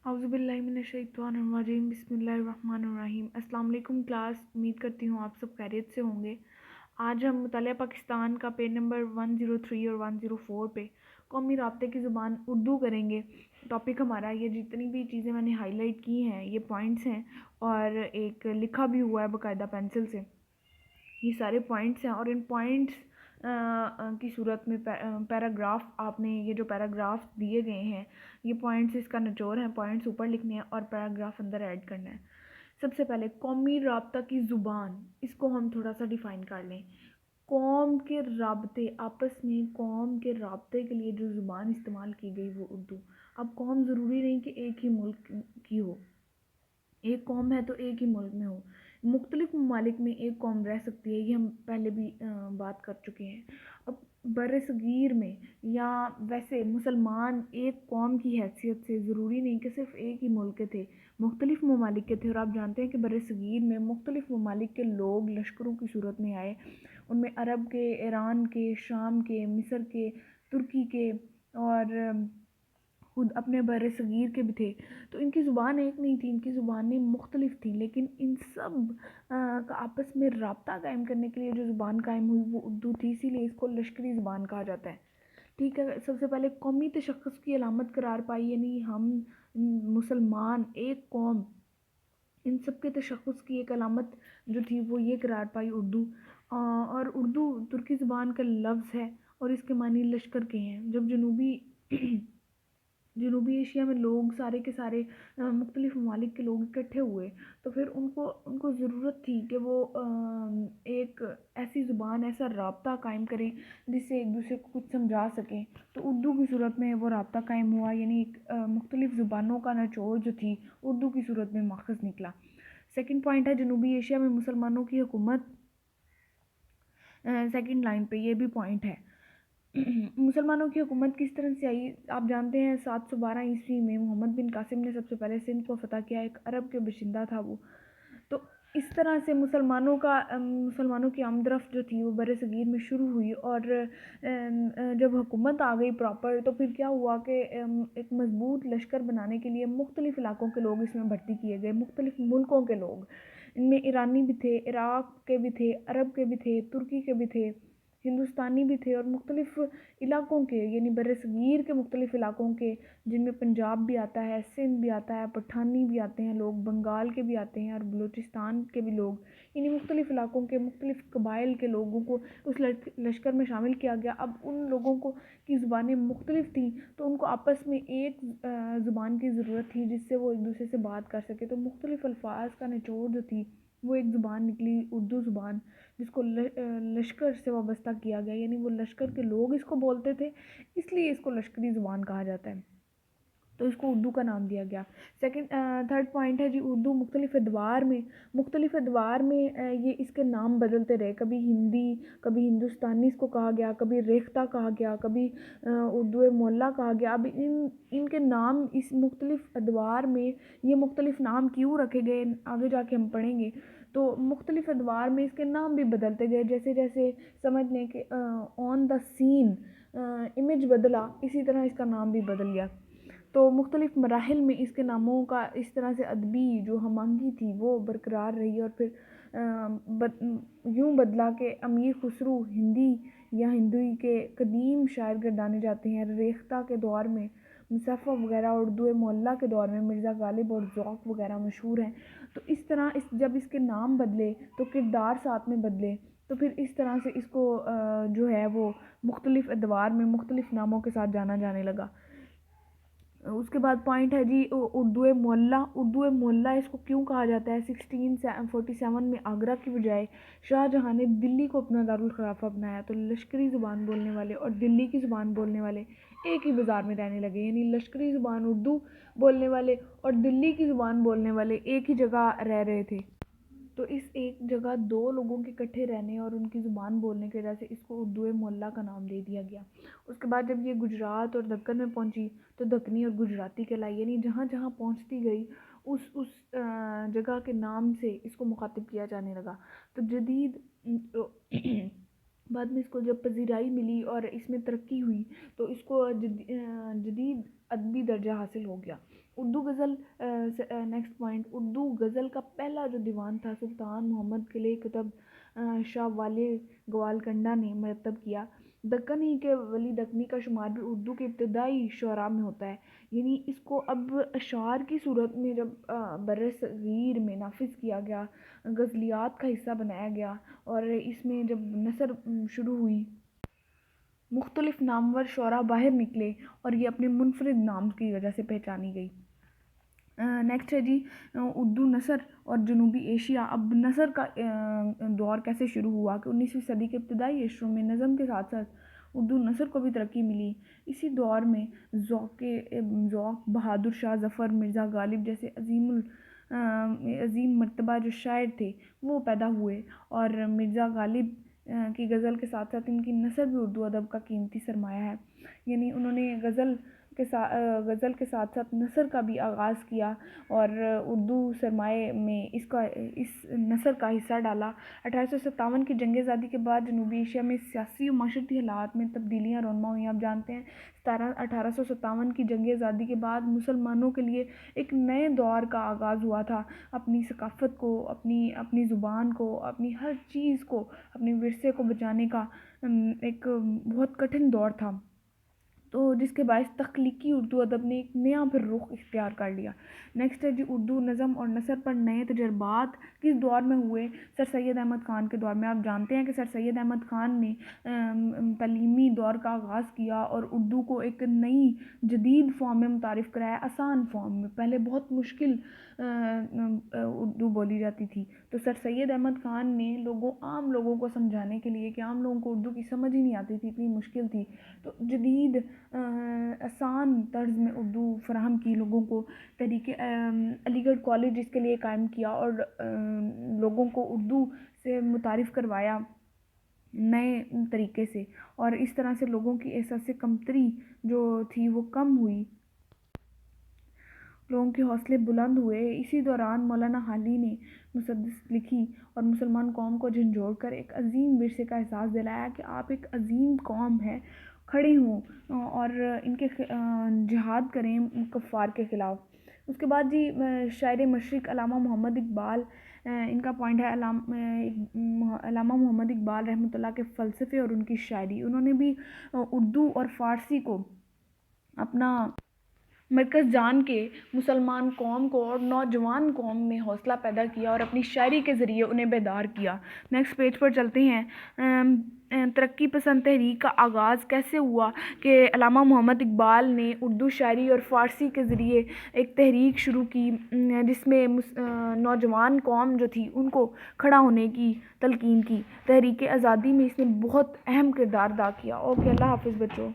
اعوذ باللہ من الشیطان الرجیم بسم اللہ الرحمن الرحیم۔ السلام علیکم کلاس، امید کرتی ہوں آپ سب خیریت سے ہوں گے۔ آج ہم مطالعہ پاکستان کا پیج نمبر 103 اور 104 پہ قومی رابطے کی زبان اردو کریں گے۔ ٹاپک ہمارا یہ جتنی بھی چیزیں میں نے ہائی لائٹ کی ہیں یہ پوائنٹس ہیں، اور ایک لکھا بھی ہوا ہے باقاعدہ پینسل سے، یہ سارے پوائنٹس ہیں، اور ان پوائنٹس کی صورت میں پیراگراف، آپ نے یہ جو پیراگراف دیے گئے ہیں یہ پوائنٹس اس کا نچوڑ ہیں، پوائنٹس اوپر لکھنے ہیں اور پیراگراف اندر ایڈ کرنا ہے۔ سب سے پہلے قومی رابطہ کی زبان، اس کو ہم تھوڑا سا ڈیفائن کر لیں۔ قوم کے رابطے، آپس میں قوم کے رابطے کے لیے جو زبان استعمال کی گئی وہ اردو۔ اب قوم ضروری نہیں کہ ایک ہی ملک کی ہو، ایک قوم ہے تو ایک ہی ملک میں ہو، مختلف ممالک میں ایک قوم رہ سکتی ہے، یہ ہم پہلے بھی بات کر چکے ہیں۔ اب بر صغیر میں یا ویسے مسلمان ایک قوم کی حیثیت سے ضروری نہیں کہ صرف ایک ہی ملک کے تھے، مختلف ممالک کے تھے، اور آپ جانتے ہیں کہ بر صغیر میں مختلف ممالک کے لوگ لشکروں کی صورت میں آئے، ان میں عرب کے، ایران کے، شام کے، مصر کے، ترکی کے، اور خود اپنے بر صغیر کے بھی تھے۔ تو ان کی زبان ایک نہیں تھی، ان کی زبانیں مختلف تھیں، لیکن ان سب کا آپس میں رابطہ قائم کرنے کے لیے جو زبان قائم ہوئی وہ اردو تھی، اسی لیے اس کو لشکری زبان کہا جاتا ہے۔ ٹھیک ہے، سب سے پہلے قومی تشخص کی علامت قرار پائی، یعنی ہم مسلمان ایک قوم، ان سب کے تشخص کی ایک علامت جو تھی وہ یہ قرار پائی اردو۔ اور اردو ترکی زبان کا لفظ ہے اور اس کے معنی لشکر کے ہیں۔ جب جنوبی ایشیا میں لوگ سارے کے سارے مختلف ممالک کے لوگ اکٹھے ہوئے تو پھر ان کو ضرورت تھی کہ وہ ایک ایسی زبان، ایسا رابطہ قائم کریں جس سے ایک دوسرے کو کچھ سمجھا سکیں، تو اردو کی صورت میں وہ رابطہ قائم ہوا، یعنی ایک مختلف زبانوں کا نچوڑ جو تھی اردو کی صورت میں ماخذ نکلا۔ سیکنڈ پوائنٹ ہے جنوبی ایشیا میں مسلمانوں کی حکومت، سیکنڈ لائن پہ یہ بھی پوائنٹ ہے۔ مسلمانوں کی حکومت کس طرح سے آئی؟ آپ جانتے ہیں 712 عیسوی میں محمد بن قاسم نے سب سے پہلے سندھ کو فتح کیا، ایک عرب کے باشندہ تھا وہ، تو اس طرح سے مسلمانوں کی آمد رفت جو تھی وہ بر صغیر میں شروع ہوئی، اور جب حکومت آ گئی پراپر تو پھر کیا ہوا کہ ایک مضبوط لشکر بنانے کے لیے مختلف علاقوں کے لوگ اس میں بھرتی کیے گئے، مختلف ملکوں کے لوگ، ان میں ایرانی بھی تھے، عراق کے بھی تھے، عرب کے بھی تھے، ترکی کے بھی تھے، ہندوستانی بھی تھے، اور مختلف علاقوں کے، یعنی بر صغیر کے مختلف علاقوں کے، جن میں پنجاب بھی آتا ہے، سندھ بھی آتا ہے، پٹھانی بھی آتے ہیں لوگ، بنگال کے بھی آتے ہیں، اور بلوچستان کے بھی لوگ، یعنی مختلف علاقوں کے مختلف قبائل کے لوگوں کو اس لشکر میں شامل کیا گیا۔ اب ان لوگوں کو کی زبانیں مختلف تھیں تو ان کو آپس میں ایک زبان کی ضرورت تھی جس سے وہ ایک دوسرے سے بات کر سکے، تو مختلف الفاظ کا نچوڑ جو تھی وہ ایک زبان نکلی، اردو زبان، جس کو لشکر سے وابستہ کیا گیا، یعنی وہ لشکر کے لوگ اس کو بولتے تھے، اس لیے اس کو لشکری زبان کہا جاتا ہے، تو اس کو اردو کا نام دیا گیا۔ تھرڈ پوائنٹ ہے جی اردو مختلف ادوار میں یہ اس کے نام بدلتے رہے، کبھی ہندی، کبھی ہندوستانی اس کو کہا گیا، کبھی ریختہ کہا گیا، کبھی اردو معلیٰ کہا گیا۔ اب ان کے نام اس مختلف ادوار میں یہ مختلف نام کیوں رکھے گئے آگے جا کے ہم پڑھیں گے، تو مختلف ادوار میں اس کے نام بھی بدلتے گئے، جیسے جیسے سمجھ لیں کہ آن دا سین امیج بدلا، اسی طرح اس کا نام بھی بدل گیا۔ تو مختلف مراحل میں اس کے ناموں کا اس طرح سے ادبی جو ہم آہنگی تھی وہ برقرار رہی، اور پھر یوں بدلا کہ امیر خسرو ہندی یا ہندوئی کے قدیم شاعر گردانے جاتے ہیں، ریختہ کے دور میں مصحف وغیرہ، اردو معلیٰ کے دور میں مرزا غالب اور ذوق وغیرہ مشہور ہیں۔ تو اس طرح جب اس کے نام بدلے تو کردار ساتھ میں بدلے، تو پھر اس طرح سے اس کو جو ہے وہ مختلف ادوار میں مختلف ناموں کے ساتھ جانا جانے لگا۔ اس کے بعد پوائنٹ ہے جی اردو معلیٰ اس کو کیوں کہا جاتا ہے؟ 1647 میں آگرہ کی بجائے شاہ جہاں نے دلی کو اپنا دارالخلافہ بنایا، تو لشکری زبان بولنے والے اور دلی کی زبان بولنے والے ایک ہی بازار میں رہنے لگے، یعنی لشکری زبان اردو بولنے والے اور دلی کی زبان بولنے والے ایک ہی جگہ رہ رہے تھے، تو اس ایک جگہ دو لوگوں کے اکٹھے رہنے اور ان کی زبان بولنے کی وجہ سے اس کو اردو معلیٰ کا نام دے دیا گیا۔ اس کے بعد جب یہ گجرات اور دکن میں پہنچی تو دکنی اور گجراتی کہلائی، یعنی جہاں جہاں پہنچتی گئی اس جگہ کے نام سے اس کو مخاطب کیا جانے لگا۔ تو جدید بعد میں اس کو جب پذیرائی ملی اور اس میں ترقی ہوئی تو اس کو جدید ادبی درجہ حاصل ہو گیا۔ اردو غزل، نیکسٹ پوائنٹ، اردو غزل کا پہلا جو دیوان تھا سلطان محمد قلعہ قطب شاہ والے گوالکنڈہ نے مرتب کیا۔ دکن ہی کے ولی دکنی کا شمار بھی اردو کے ابتدائی شعراء میں ہوتا ہے، یعنی اس کو اب اشعار کی صورت میں جب بر صغیر میں نافذ کیا گیا، غزلیات کا حصہ بنایا گیا، اور اس میں جب نثر شروع ہوئی، مختلف نامور شعراء باہر نکلے اور یہ اپنے منفرد نام کی وجہ سے پہچانی گئی۔ نیکسٹ ہے جی اردو نثر اور جنوبی ایشیا۔ اب نثر کا دور کیسے شروع ہوا کہ 19ویں صدی کے ابتدائی عشروں میں نظم کے ساتھ ساتھ اردو نثر کو بھی ترقی ملی۔ اسی دور میں ذوق بہادر شاہ ظفر، مرزا غالب جیسے عظیم مرتبہ جو شاعر تھے وہ پیدا ہوئے، اور مرزا غالب کی غزل کے ساتھ ساتھ ان کی نثر بھی اردو ادب کا قیمتی سرمایہ ہے، یعنی انہوں نے غزل کے ساتھ ساتھ نثر کا بھی آغاز کیا اور اردو سرمایہ میں اس نثر کا حصہ ڈالا۔ 1857 کی جنگ آزادی کے بعد جنوبی ایشیا میں سیاسی و معاشرتی حالات میں تبدیلیاں رونما ہوئیں۔ آپ جانتے ہیں 1857 کی جنگ آزادی کے بعد مسلمانوں کے لیے ایک نئے دور کا آغاز ہوا تھا، اپنی ثقافت کو، اپنی زبان کو، اپنی ہر چیز کو، اپنے ورثے کو بچانے کا ایک بہت کٹھن دور تھا، تو جس کے باعث تخلیقی اردو ادب نے ایک نیا پھر رخ اختیار کر لیا۔ نیکسٹ ہے جی اردو نظم اور نثر پر نئے تجربات کس دور میں ہوئے؟ سر سید احمد خان کے دور میں۔ آپ جانتے ہیں کہ سر سید احمد خان نے تعلیمی دور کا آغاز کیا اور اردو کو ایک نئی جدید فارم میں متعارف کرایا، آسان فارم میں۔ پہلے بہت مشکل اردو بولی جاتی تھی، تو سر سید احمد خان نے عام لوگوں کو سمجھانے کے لیے کہ عام لوگوں کو اردو کی سمجھ ہی نہیں آتی تھی، اتنی مشکل تھی، تو جدید آسان طرز میں اردو فراہم کی لوگوں کو۔ تحریک علی گڑھ کالج اس کے لیے قائم کیا اور لوگوں کو اردو سے متعارف کروایا نئے طریقے سے، اور اس طرح سے لوگوں کی احساس کمتری جو تھی وہ کم ہوئی، لوگوں کے حوصلے بلند ہوئے۔ اسی دوران مولانا حالی نے مسدس لکھی اور مسلمان قوم کو جھنجھوڑ کر ایک عظیم ورثے کا احساس دلایا کہ آپ ایک عظیم قوم ہیں، کھڑے ہوں اور ان کے جہاد کریں کفار کے خلاف۔ اس کے بعد جی شاعر مشرق علامہ محمد اقبال، ان کا پوائنٹ ہے علامہ محمد اقبال رحمۃ اللہ کے فلسفے اور ان کی شاعری۔ انہوں نے بھی اردو اور فارسی کو اپنا مرکز جان کے مسلمان قوم کو اور نوجوان قوم میں حوصلہ پیدا کیا اور اپنی شاعری کے ذریعے انہیں بیدار کیا۔ نیکسٹ پیج پر چلتے ہیں۔ ترقی پسند تحریک کا آغاز کیسے ہوا کہ علامہ محمد اقبال نے اردو شاعری اور فارسی کے ذریعے ایک تحریک شروع کی جس میں نوجوان قوم جو تھی ان کو کھڑا ہونے کی تلقین کی۔ تحریک آزادی میں اس نے بہت اہم کردار ادا کیا۔ اوکے، اللہ حافظ بچوں۔